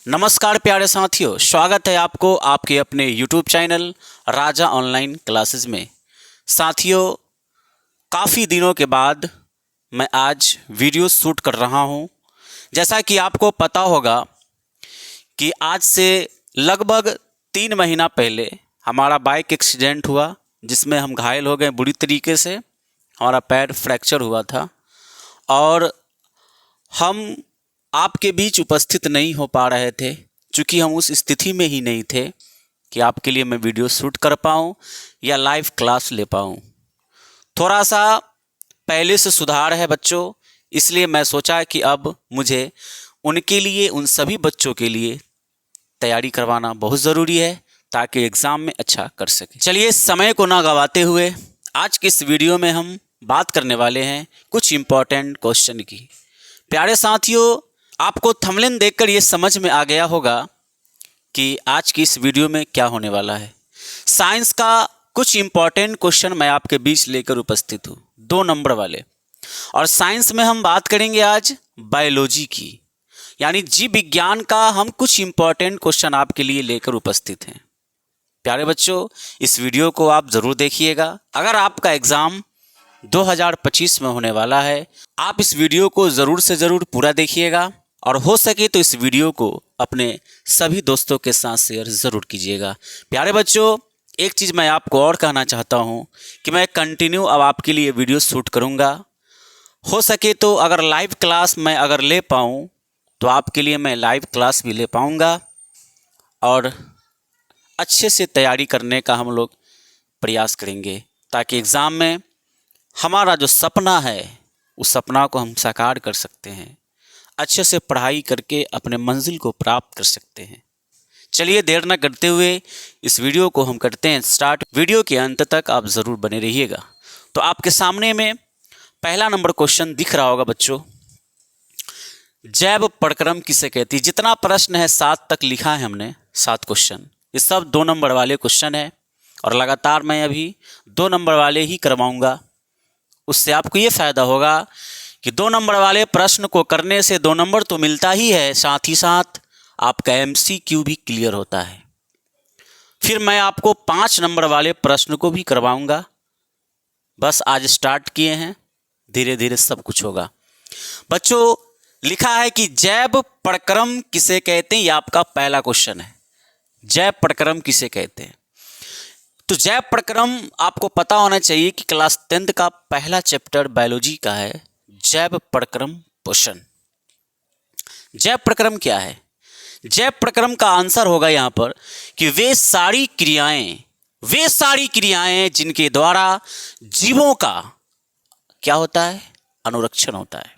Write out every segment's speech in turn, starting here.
नमस्कार प्यारे साथियों, स्वागत है आपको आपके अपने YouTube चैनल राजा ऑनलाइन क्लासेस में। साथियों, काफ़ी दिनों के बाद मैं आज वीडियो शूट कर रहा हूं। जैसा कि आपको पता होगा कि आज से लगभग 3 महीना पहले हमारा बाइक एक्सीडेंट हुआ, जिसमें हम घायल हो गए बुरी तरीके से। हमारा पैर फ्रैक्चर हुआ था और हम आपके बीच उपस्थित नहीं हो पा रहे थे, क्योंकि हम उस स्थिति में ही नहीं थे कि आपके लिए मैं वीडियो शूट कर पाऊँ या लाइव क्लास ले पाऊँ। थोड़ा सा पहले से सुधार है बच्चों, इसलिए मैं सोचा कि अब मुझे उनके लिए, उन सभी बच्चों के लिए तैयारी करवाना बहुत ज़रूरी है ताकि एग्ज़ाम में अच्छा कर सकें। चलिए, समय को ना गंवाते हुए आज के इस वीडियो में हम बात करने वाले हैं कुछ इम्पोर्टेंट क्वेश्चन की। प्यारे साथियों, आपको थंबनेल देखकर ये समझ में आ गया होगा कि आज की इस वीडियो में क्या होने वाला है। साइंस का कुछ इम्पॉर्टेंट क्वेश्चन मैं आपके बीच लेकर उपस्थित हूँ, 2 नंबर वाले। और साइंस में हम बात करेंगे आज बायोलॉजी की, यानी जीव विज्ञान का हम कुछ इम्पॉर्टेंट क्वेश्चन आपके लिए लेकर उपस्थित हैं। प्यारे बच्चों, इस वीडियो को आप ज़रूर देखिएगा। अगर आपका एग्ज़ाम 2025 में होने वाला है, आप इस वीडियो को ज़रूर से ज़रूर पूरा देखिएगा और हो सके तो इस वीडियो को अपने सभी दोस्तों के साथ शेयर ज़रूर कीजिएगा। प्यारे बच्चों, एक चीज़ मैं आपको और कहना चाहता हूँ कि मैं कंटिन्यू अब आपके लिए वीडियो शूट करूँगा। हो सके तो अगर लाइव क्लास मैं अगर ले पाऊँ तो आपके लिए मैं लाइव क्लास भी ले पाऊँगा और अच्छे से तैयारी करने का हम लोग प्रयास करेंगे, ताकि एग्ज़ाम में हमारा जो सपना है उस सपना को हम साकार कर सकते हैं, अच्छे से पढ़ाई करके अपने मंजिल को प्राप्त कर सकते हैं। चलिए, देर न करते हुए इस वीडियो को हम करते हैं स्टार्ट। वीडियो के अंत तक आप ज़रूर बने रहिएगा। तो आपके सामने में पहला नंबर क्वेश्चन दिख रहा होगा बच्चों, जैव प्रक्रम किसे कहती है। जितना प्रश्न है 7 तक लिखा है हमने, 7 क्वेश्चन, ये सब 2 नंबर वाले क्वेश्चन है और लगातार मैं अभी 2 नंबर वाले ही करवाऊँगा। उससे आपको ये फ़ायदा होगा कि 2 नंबर वाले प्रश्न को करने से 2 नंबर तो मिलता ही है, साथ ही साथ आपका MCQ भी क्लियर होता है। फिर मैं आपको 5 नंबर वाले प्रश्न को भी करवाऊंगा। बस आज स्टार्ट किए हैं, धीरे धीरे सब कुछ होगा। बच्चों, लिखा है कि जैव प्रक्रम किसे कहते हैं, ये आपका पहला क्वेश्चन है। जैव प्रक्रम किसे कहते हैं? तो जैव प्रक्रम आपको पता होना चाहिए कि क्लास 10th का पहला चैप्टर बायोलॉजी का है, जैव प्रक्रम पोषण। जैव प्रक्रम क्या है? जैव प्रक्रम का आंसर होगा यहाँ पर कि वे सारी क्रियाएं जिनके द्वारा जीवों का क्या होता है, अनुरक्षण होता है।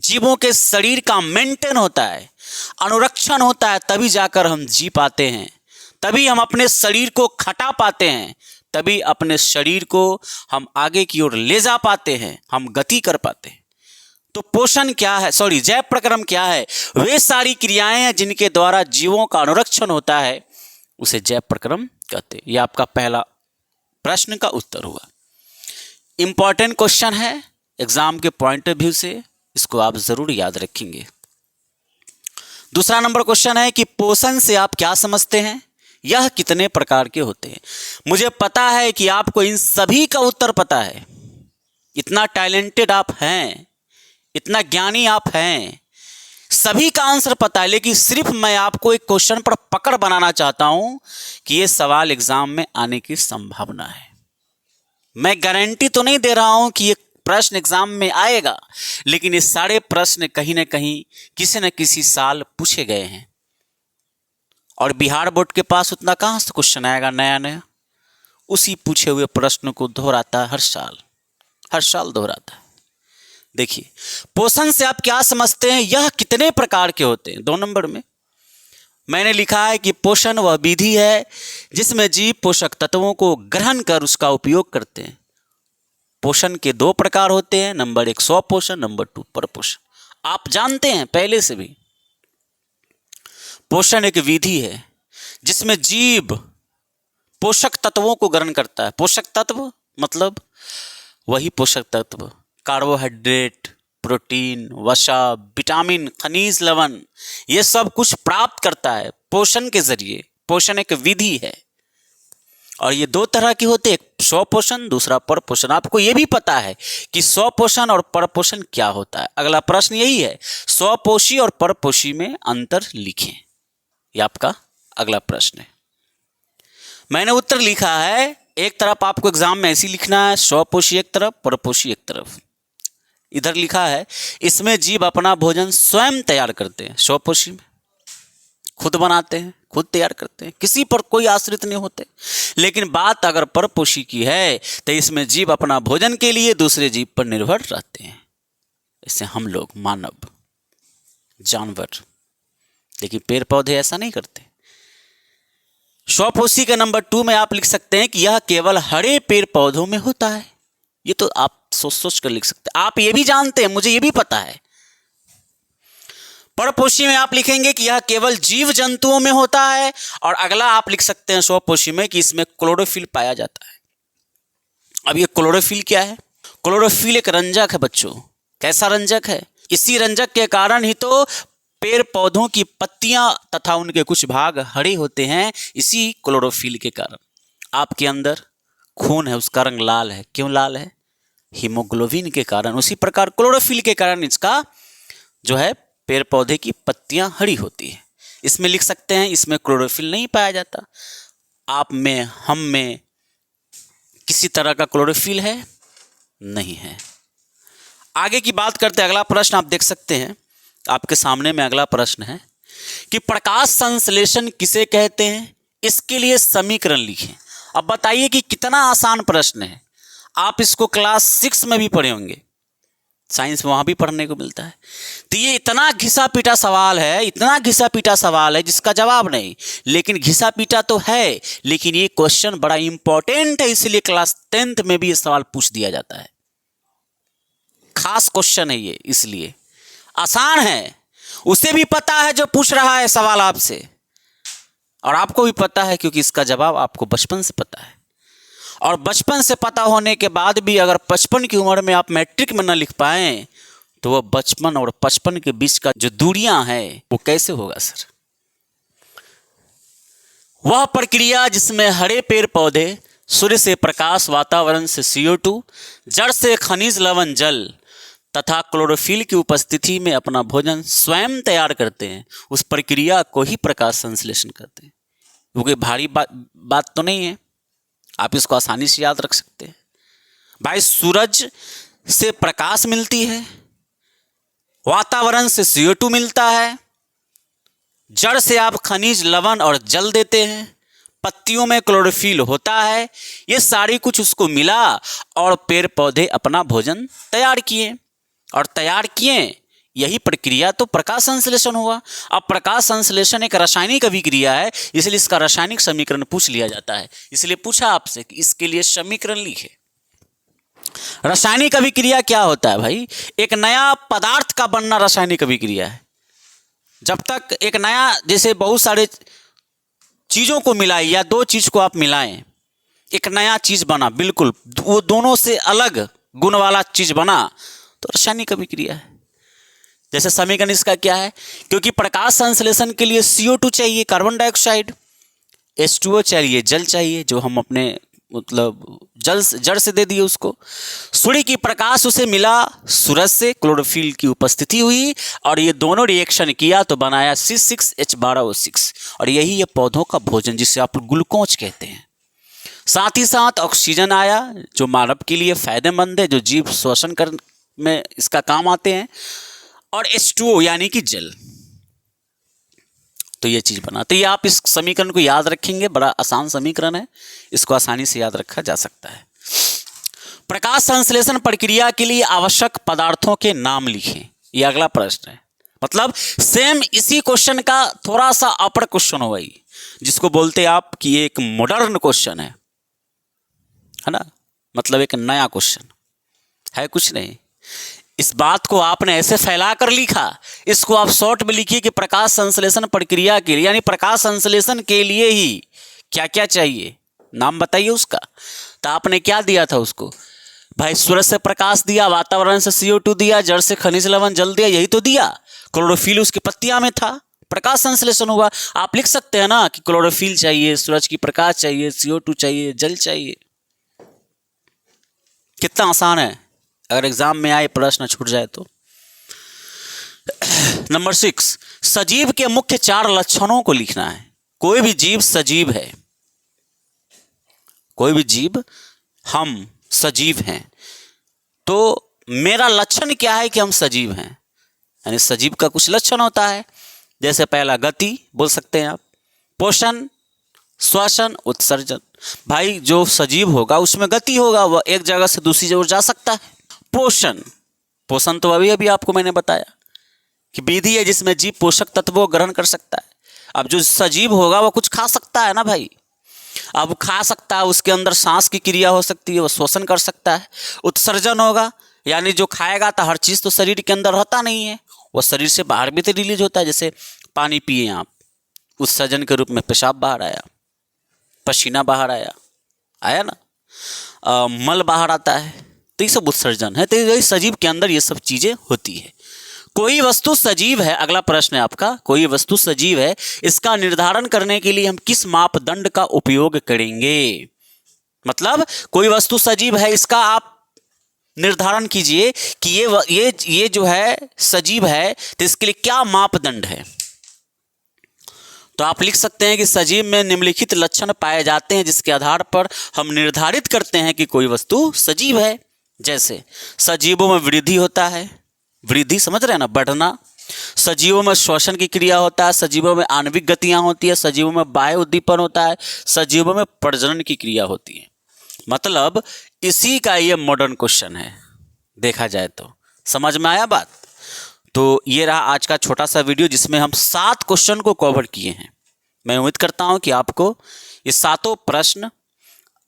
जीवों के शरीर का मेंटेन होता है, अनुरक्षण होता है, तभी जाकर हम जी पाते हैं, तभी हम अपने शरीर को खटा पाते हैं, तभी अपने शरीर को हम आगे की ओर ले जा पाते हैं, हम गति कर पाते हैं। तो पोषण क्या है, जैव प्रक्रम क्या है? वे सारी क्रियाएं हैं जिनके द्वारा जीवों का अनुरक्षण होता है, उसे जैव प्रक्रम कहते हैं। यह आपका पहला प्रश्न का उत्तर हुआ। इंपॉर्टेंट क्वेश्चन है एग्जाम के पॉइंट ऑफ व्यू से, इसको आप जरूर याद रखेंगे। दूसरा नंबर क्वेश्चन है कि पोषण से आप क्या समझते हैं, यह कितने प्रकार के होते हैं। मुझे पता है कि आपको इन सभी का उत्तर पता है, इतना टैलेंटेड आप हैं, इतना ज्ञानी आप हैं, सभी का आंसर पता है, लेकिन सिर्फ मैं आपको एक क्वेश्चन पर पकड़ बनाना चाहता हूं कि यह सवाल एग्जाम में आने की संभावना है। मैं गारंटी तो नहीं दे रहा हूं कि ये प्रश्न एग्जाम में आएगा, लेकिन ये सारे प्रश्न कहीं ना कहीं किसी न किसी साल पूछे गए हैं और बिहार बोर्ड के पास उतना कहां से क्वेश्चन आएगा नया नया। उसी पूछे हुए प्रश्न को दोहराता है, हर साल दोहराता है। देखिए, पोषण से आप क्या समझते हैं, यह कितने प्रकार के होते हैं। 2 नंबर में मैंने लिखा है कि पोषण वह विधि है जिसमें जीव पोषक तत्वों को ग्रहण कर उसका उपयोग करते हैं। पोषण के 2 प्रकार होते हैं, नंबर 1 स्व पोषण, नंबर 2 पर पोषण। आप जानते हैं पहले से भी, पोषण एक विधि है जिसमें जीव पोषक तत्वों को ग्रहण करता है। पोषक तत्व मतलब वही पोषक तत्व, कार्बोहाइड्रेट, प्रोटीन, वसा, विटामिन, खनिज, लवण, ये सब कुछ प्राप्त करता है पोषण के जरिए। पोषण एक विधि है और ये दो तरह की होती है, एक स्वपोषण, दूसरा परपोषण। आपको ये भी पता है कि स्वपोषण और परपोषण क्या होता है। अगला प्रश्न यही है, स्वपोषी और परपोषी में अंतर लिखें। ये आपका अगला प्रश्न है। मैंने उत्तर लिखा है, एक तरफ आपको एग्जाम में ऐसी लिखना है, स्वपोषी एक तरफ, परपोषी एक तरफ। इधर लिखा है, इसमें जीव अपना भोजन स्वयं तैयार करते हैं। स्वपोषी में खुद बनाते हैं, खुद तैयार करते हैं, किसी पर कोई आश्रित नहीं होते। लेकिन बात अगर परपोषी की है तो इसमें जीव अपना भोजन के लिए दूसरे जीव पर निर्भर रहते हैं। इससे हम लोग, मानव, जानवर, लेकिन पेड़ पौधे ऐसा नहीं करते। स्वपोषी के नंबर 2 में आप लिख सकते हैं कि यह केवल हरे पेड़ पौधों में होता है। ये तो आप सोच सोच कर लिख सकते हैं, आप ये भी जानते हैं, मुझे ये भी पता है। परपोषी में आप लिखेंगे कि यह केवल जीव जंतुओं में होता है, और अगला आप लिख सकते हैं स्वपोषी में कि इसमें क्लोरोफिल पाया जाता है। अब ये क्लोरोफिल क्या है? क्लोरोफिल एक रंजक है बच्चों। कैसा रंजक है? इसी रंजक के कारण ही तो पेड़ पौधों की पत्तियां तथा उनके कुछ भाग हरे होते हैं, इसी क्लोरोफिल के कारण। आपके अंदर खून है, उसका रंग लाल है। क्यों लाल है? हीमोग्लोबिन के कारण। उसी प्रकार क्लोरोफिल के कारण इसका जो है पेड़ पौधे की पत्तियां हरी होती है। इसमें लिख सकते हैं इसमें क्लोरोफिल नहीं पाया जाता। आप में, हम में किसी तरह का क्लोरोफिल है? नहीं है। आगे की बात करते हैं। अगला प्रश्न आप देख सकते हैं, आपके सामने में अगला प्रश्न है कि प्रकाश संश्लेषण किसे कहते हैं? इसके लिए समीकरण लिखें। अब बताइए कि कितना आसान प्रश्न है। आप इसको क्लास 6 में भी पढ़े होंगे, साइंस में वहां भी पढ़ने को मिलता है। तो ये इतना घिसा पीटा सवाल है, इतना घिसा पीटा सवाल है जिसका जवाब नहीं। लेकिन घिसा पीटा तो है, लेकिन ये क्वेश्चन बड़ा इंपॉर्टेंट है, इसलिए क्लास 10th में भी ये सवाल पूछ दिया जाता है। खास क्वेश्चन है ये, इसलिए आसान है। उसे भी पता है जो पूछ रहा है सवाल आपसे, और आपको भी पता है क्योंकि इसका जवाब आपको बचपन से पता है। और बचपन से पता होने के बाद भी अगर 55 की उम्र में आप मैट्रिक में न लिख पाएं तो वह बचपन और 55 के बीच का जो दूरियां हैं वो कैसे होगा सर? वह प्रक्रिया जिसमें हरे पेड़ पौधे सूर्य से प्रकाश, वातावरण से CO2, जड़ से खनिज, लवण, जल तथा क्लोरोफिल की उपस्थिति में अपना भोजन स्वयं तैयार करते हैं, उस प्रक्रिया को ही प्रकाश संश्लेषण कहते हैं। क्योंकि भारी बात तो नहीं है, आप इसको आसानी से याद रख सकते हैं। भाई, सूरज से प्रकाश मिलती है, वातावरण से CO2 मिलता है, जड़ से आप खनिज, लवण और जल देते हैं, पत्तियों में क्लोरोफिल होता है। ये सारी कुछ उसको मिला और पेड़ पौधे अपना भोजन तैयार किए, और तैयार किए, यही प्रक्रिया तो प्रकाश संश्लेषण हुआ। अब प्रकाश संश्लेषण एक रासायनिक अभिक्रिया है, इसलिए इसका रासायनिक समीकरण पूछ लिया जाता है। इसलिए पूछा आपसे कि इसके लिए समीकरण लिखे। रासायनिक अभिक्रिया क्या होता है भाई? एक नया पदार्थ का बनना रासायनिक अभिक्रिया है। जब तक एक नया, जैसे बहुत सारे चीजों को मिलाएं या दो चीज को आप मिलाएं, एक नया चीज बना, बिल्कुल वो दोनों से अलग गुण वाला चीज बना, तो रासायनिक अभिक्रिया है। जैसे समीकरण इसका क्या है? क्योंकि प्रकाश संश्लेषण के लिए CO2 चाहिए, कार्बन डाइऑक्साइड, H2O चाहिए, जल चाहिए, जो हम अपने मतलब जड़ से दे दिए उसको। सूर्य की प्रकाश उसे मिला, सूरज से क्लोरोफिल की उपस्थिति हुई, और ये दोनों रिएक्शन किया तो बनाया C6H12O6, और यही है पौधों का भोजन, जिसे आप ग्लूकोज कहते हैं। साथ ही साथ ऑक्सीजन आया, जो मानव के लिए फायदेमंद है, जो जीव श्वसन कर में इसका काम आते हैं, और H2O यानी कि जल। तो ये चीज बना। तो ये आप इस समीकरण को याद रखेंगे, बड़ा आसान समीकरण है, इसको आसानी से याद रखा जा सकता है। प्रकाश संश्लेषण प्रक्रिया के लिए आवश्यक पदार्थों के नाम लिखें। ये अगला प्रश्न है। मतलब सेम इसी क्वेश्चन का थोड़ा सा अपर क्वेश्चन होगा, जिसको बोलते हैं आप कि ये एक मॉडर्न क्वेश्चन है ना, मतलब एक नया क्वेश्चन है, कुछ नहीं। इस बात को आपने ऐसे फैला कर लिखा, इसको आप शॉर्ट में लिखिए कि प्रकाश संश्लेषण प्रक्रिया के लिए, यानी प्रकाश संश्लेषण के लिए ही क्या क्या चाहिए, नाम बताइए उसका। तो आपने क्या दिया था उसको? भाई सूरज से प्रकाश दिया, वातावरण से CO2 दिया, जड़ से खनिज लवण जल दिया, यही तो दिया। क्लोरोफिल उसकी पत्तियां में था, प्रकाश संश्लेषण हुआ। आप लिख सकते हैं ना कि क्लोरोफिल चाहिए, सूरज की प्रकाश चाहिए, CO2 चाहिए, जल चाहिए। कितना आसान है, अगर एग्जाम में आए प्रश्न छूट जाए तो। नंबर 6, सजीव के मुख्य 4 लक्षणों को लिखना है। कोई भी जीव सजीव है, कोई भी जीव, हम सजीव हैं, तो मेरा लक्षण क्या है कि हम सजीव हैं। यानी सजीव का कुछ लक्षण होता है, जैसे पहला गति बोल सकते हैं आप, पोषण, श्वसन, उत्सर्जन। भाई जो सजीव होगा उसमें गति होगा, वह एक जगह से दूसरी जगह जा सकता है। पोषण, पोषण तो अभी आपको मैंने बताया कि विधि है जिसमें जीव पोषक तत्वों को ग्रहण कर सकता है। अब जो सजीव होगा वह कुछ खा सकता है ना भाई, अब खा सकता है, उसके अंदर सांस की क्रिया हो सकती है, वह श्वसन कर सकता है। उत्सर्जन होगा, यानी जो खाएगा तो हर चीज़ तो शरीर के अंदर रहता नहीं है, वह शरीर से बाहर भी तो रिलीज होता है। जैसे पानी पिए आप, उत्सर्जन के रूप में पेशाब बाहर आया, पसीना बाहर आया, आया ना, मल बाहर आता है, तो ये सब उत्सर्जन है। तो यही सजीव के अंदर ये सब चीज़ें होती है। कोई वस्तु सजीव है, अगला प्रश्न है आपका, कोई वस्तु सजीव है, इसका निर्धारण करने के लिए हम किस मापदंड का उपयोग करेंगे। मतलब कोई वस्तु सजीव है, इसका आप निर्धारण कीजिए कि ये जो है सजीव है, तो इसके लिए क्या मापदंड है। तो आप लिख सकते हैं कि सजीव में निम्नलिखित लक्षण पाए जाते हैं जिसके आधार पर हम निर्धारित करते हैं कि कोई वस्तु सजीव है। जैसे सजीवों में वृद्धि होता है, वृद्धि समझ रहे हैं ना, बढ़ना। सजीवों में श्वसन की क्रिया होता है, सजीवों में आणविक गतियां होती है, सजीवों में बाह्य उद्दीपन होता है, सजीवों में प्रजनन की क्रिया होती है। मतलब इसी का ये मॉडर्न क्वेश्चन है, देखा जाए तो। समझ में आया बात? तो ये रहा आज का छोटा सा वीडियो जिसमें हम 7 क्वेश्चन को कवर किए हैं। मैं उम्मीद करता हूं कि आपको ये 7 प्रश्न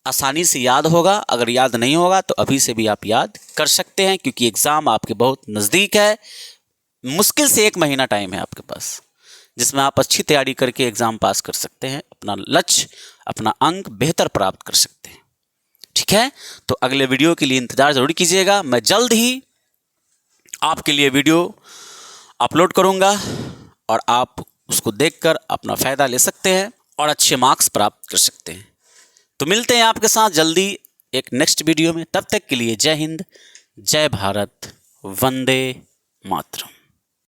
आसानी से याद होगा। अगर याद नहीं होगा तो अभी से भी आप याद कर सकते हैं, क्योंकि एग्ज़ाम आपके बहुत नज़दीक है। मुश्किल से 1 महीना टाइम है आपके पास, जिसमें आप अच्छी तैयारी करके एग्ज़ाम पास कर सकते हैं, अपना लक्ष्य, अपना अंक बेहतर प्राप्त कर सकते हैं। ठीक है, तो अगले वीडियो के लिए इंतज़ार ज़रूर कीजिएगा। मैं जल्द ही आपके लिए वीडियो अपलोड करूँगा और आप उसको देखकर अपना फ़ायदा ले सकते हैं और अच्छे मार्क्स प्राप्त कर सकते हैं। तो मिलते हैं आपके साथ जल्दी एक नेक्स्ट वीडियो में। तब तक के लिए जय हिंद, जय भारत, वंदे मातरम।